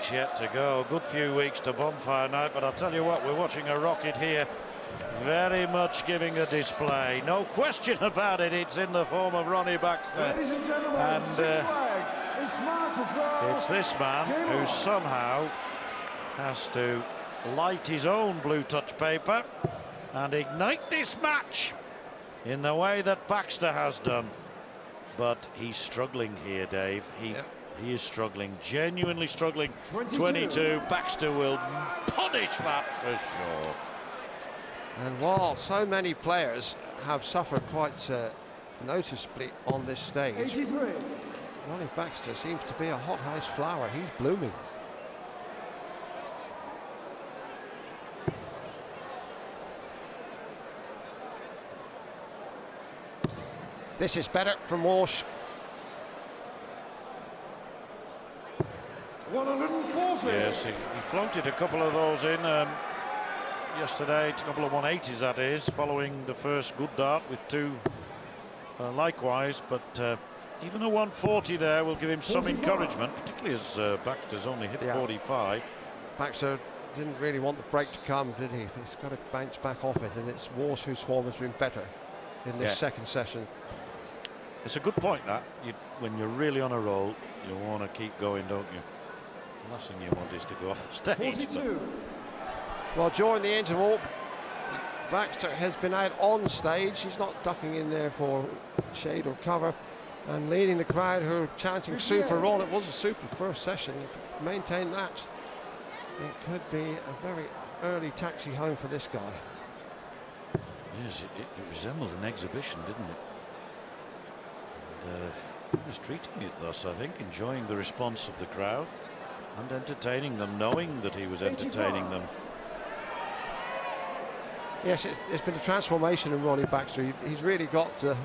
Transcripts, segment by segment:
weeks yet to go. Good few weeks to bonfire night, but I'll tell you what, we're watching a rocket here. Very much giving a display. No question about it. It's in the form of Ronnie Baxter. Ladies and gentlemen, and it's this man who somehow has to light his own blue touch paper and ignite this match in the way that Baxter has done. But he's struggling here, Dave. He is struggling, genuinely struggling. 22. Baxter will punish that for sure. And while so many players have suffered quite noticeably on this stage, 83. Ronnie Baxter seems to be a hothouse flower. He's blooming. This is better from Walsh. 140. Yes, he floated a couple of those in yesterday, a couple of 180s that is, following the first good dart with two likewise, but even a 140 there will give him some encouragement, particularly as Baxter's only hit 45. Baxter didn't really want the break to come, did he? He's got to bounce back off it, and it's Walsh whose form has been better in this second session. It's a good point that when you're really on a roll, you want to keep going, don't you? The last thing you want is to go off the stage. 42. Well, during the interval, Baxter has been out on stage. He's not ducking in there for shade or cover, and leading the crowd who are chanting super roll. It was a super first session. If he maintained that, it could be a very early taxi home for this guy. Yes, it resembled an exhibition, didn't it? And he was treating it thus, I think, enjoying the response of the crowd and entertaining them, knowing that he was entertaining them. Yes, it's been a transformation in Ronnie Baxter. He's really got the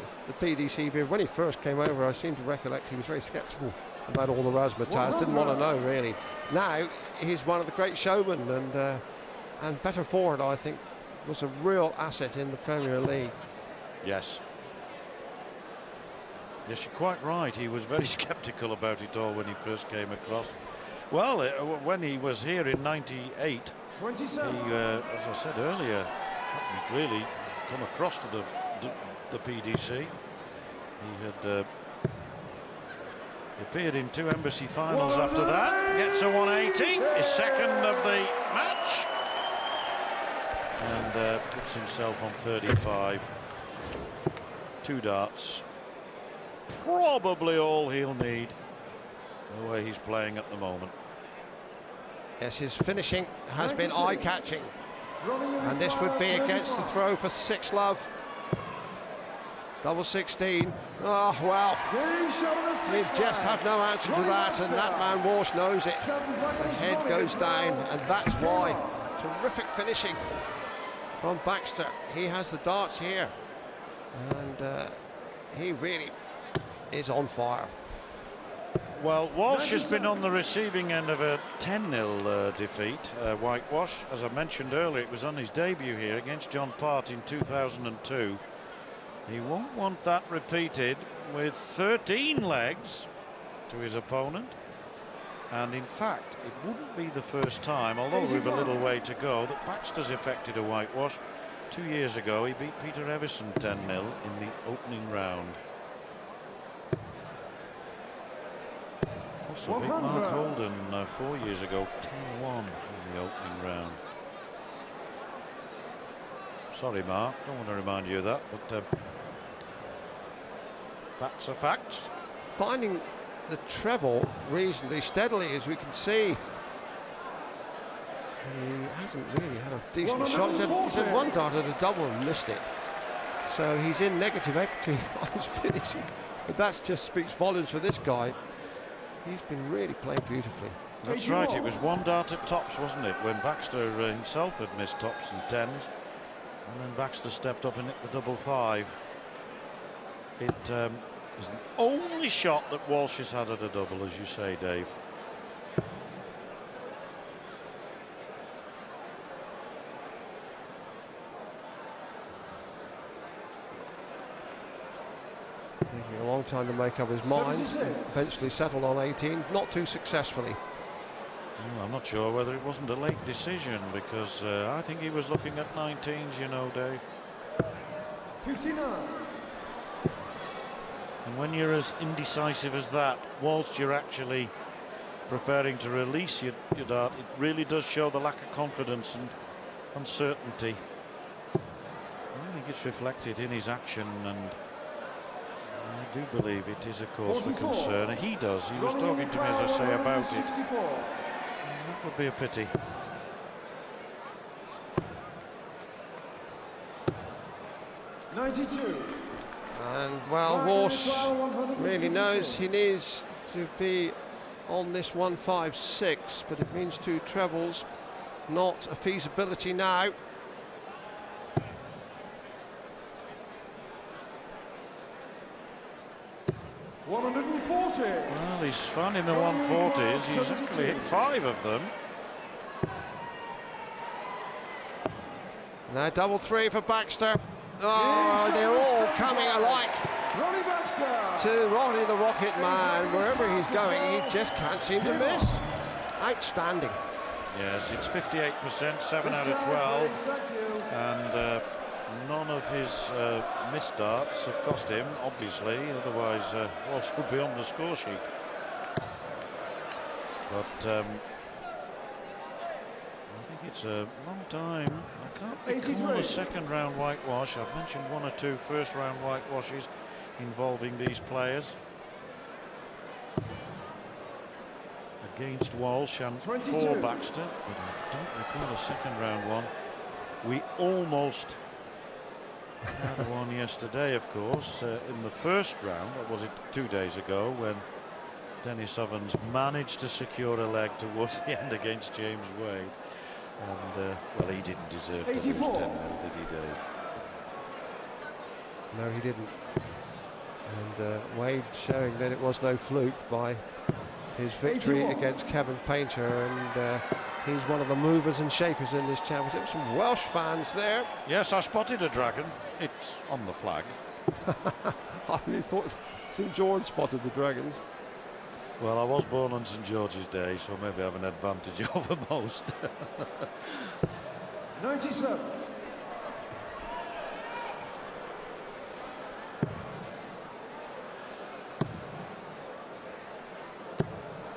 PDC view. When he first came over, I seem to recollect he was very sceptical about all the razzmatazz, didn't want to know really. Now he's one of the great showmen, and better forward, I think, was a real asset in the Premier League. Yes. Yes, you're quite right. He was very sceptical about it all when he first came across. Well, when he was here in '98, 27. he, as I said earlier, hadn't really come across to the PDC. He had appeared in 2 Embassy finals after that. Gets a 180, his second of the match, and puts himself on 35. 2 darts. Probably all he'll need, the way he's playing at the moment. Yes, his finishing has been eye-catching, and this would be against the throw for 6 love. Double 16. Oh, well, you just have no answer to that, and that man Walsh knows it. The head goes down, and that's why. Terrific finishing from Baxter. He has the darts here, and he really is on fire. Well, Walsh has been on the receiving end of a 10-0 defeat, whitewash. As I mentioned earlier, it was on his debut here against John Part in 2002. He won't want that repeated with 13 legs to his opponent. And in fact, it wouldn't be the first time, although we've a little way to go, that Baxter's effected a whitewash. 2 years ago, he beat Peter Evison 10-0 in the opening round. Also beat Mark Holden 4 years ago, 10-1 in the opening round. Sorry, Mark, don't want to remind you of that, but facts are facts. Finding the treble reasonably steadily, as we can see. He hasn't really had a decent shot. He's had 1 dart at a double and missed it. So he's in negative equity on his finishing. But that just speaks volumes for this guy. He's been really playing beautifully. That's right, it was 1 dart at tops, wasn't it, when Baxter himself had missed tops and 10s. And then Baxter stepped up and hit the double 5. It is the only shot that Walsh has had at a double, as you say, Dave. Taking a long time to make up his mind. Eventually settled on 18, not too successfully. Well, I'm not sure whether it wasn't a late decision, because I think he was looking at 19s, you know, Dave. 59. And when you're as indecisive as that, whilst you're actually preparing to release your dart, it really does show the lack of confidence and uncertainty. I think it's reflected in his action, and I do believe it is a cause for concern. He does. He was talking to me, as I say, about it. That would be a pity. And well, Walsh really knows he needs to be on this 156, but it means 2 trebles, not a feasibility now. Well, he's finding the 140s. He's actually hit 5 of them. Now double 3 for Baxter. Oh, they're all coming alike Ronnie Baxter to Ronnie the Rocket Man. Wherever he's going, he just can't seem to miss. Outstanding. Yes, it's 58%, 7 out of 12. And none of his missed darts have cost him, obviously, otherwise Walsh would be on the score sheet. But I think it's a long time. I can't recall a second round whitewash. I've mentioned 1 or 2 first round whitewashes involving these players. Against Walsh and 22. for Baxter, but I don't recall a second round one. We almost had one yesterday, of course, in the first round. That was it 2 days ago, when Dennis Ovens managed to secure a leg towards the end against James Wade. And, well, he didn't deserve to lose 10-0, did he, Dave? No, he didn't. And Wade showing that it was no fluke by his victory against Kevin Painter, and he's one of the movers and shakers in this championship. Some Welsh fans there. Yes, I spotted a dragon. It's on the flag. I really thought St George spotted the dragons. Well, I was born on St George's Day, so maybe I have an advantage over most. 97.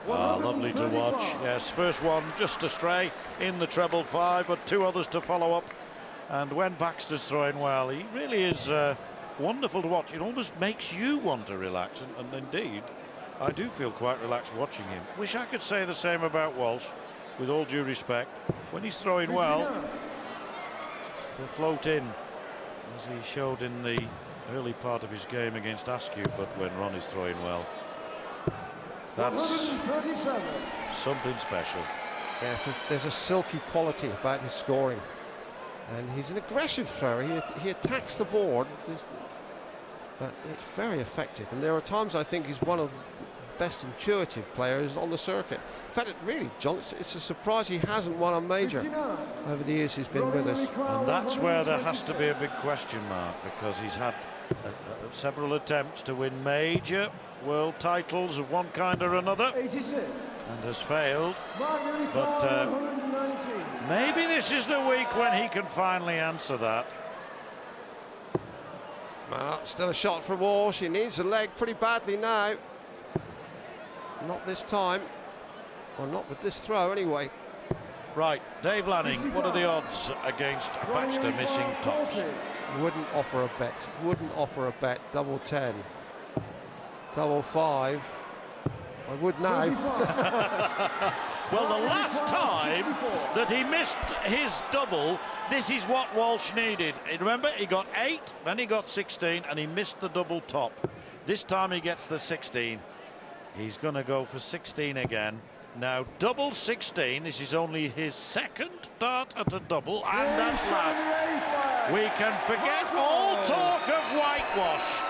Lovely to watch. Yes, first one just astray in the treble 5, but 2 others to follow up. And when Baxter's throwing well, he really is wonderful to watch. It almost makes you want to relax, and indeed, I do feel quite relaxed watching him. Wish I could say the same about Walsh, with all due respect. When he's throwing well, he'll float in, as he showed in the early part of his game against Askew, but when Ronnie's throwing well, that's something special. Yes, there's a silky quality about his scoring, and he's an aggressive thrower. He attacks the board, but it's very effective. And there are times I think he's one of the best intuitive players on the circuit. In fact, it's a surprise he hasn't won a major over the years he's been with us. And that's where there has to be a big question mark, because he's had several attempts to win major world titles of one kind or another, 86. and has failed. But maybe this is the week when he can finally answer that. Well, still a shot for Walsh. He needs a leg pretty badly now. Not this time, or not with this throw anyway. Right, Dave Lanning, 55. What are the odds against Baxter missing tops? Wouldn't offer a bet. Wouldn't offer a bet. Double 10. Double 5. I would now. Well, the last time that he missed his double, this is what Walsh needed. Remember, he got 8, then he got 16, and he missed the double top. This time he gets the 16. He's going to go for 16 again. Now, double 16. This is only his second dart at a double, and at last we can forget all talk of whitewash.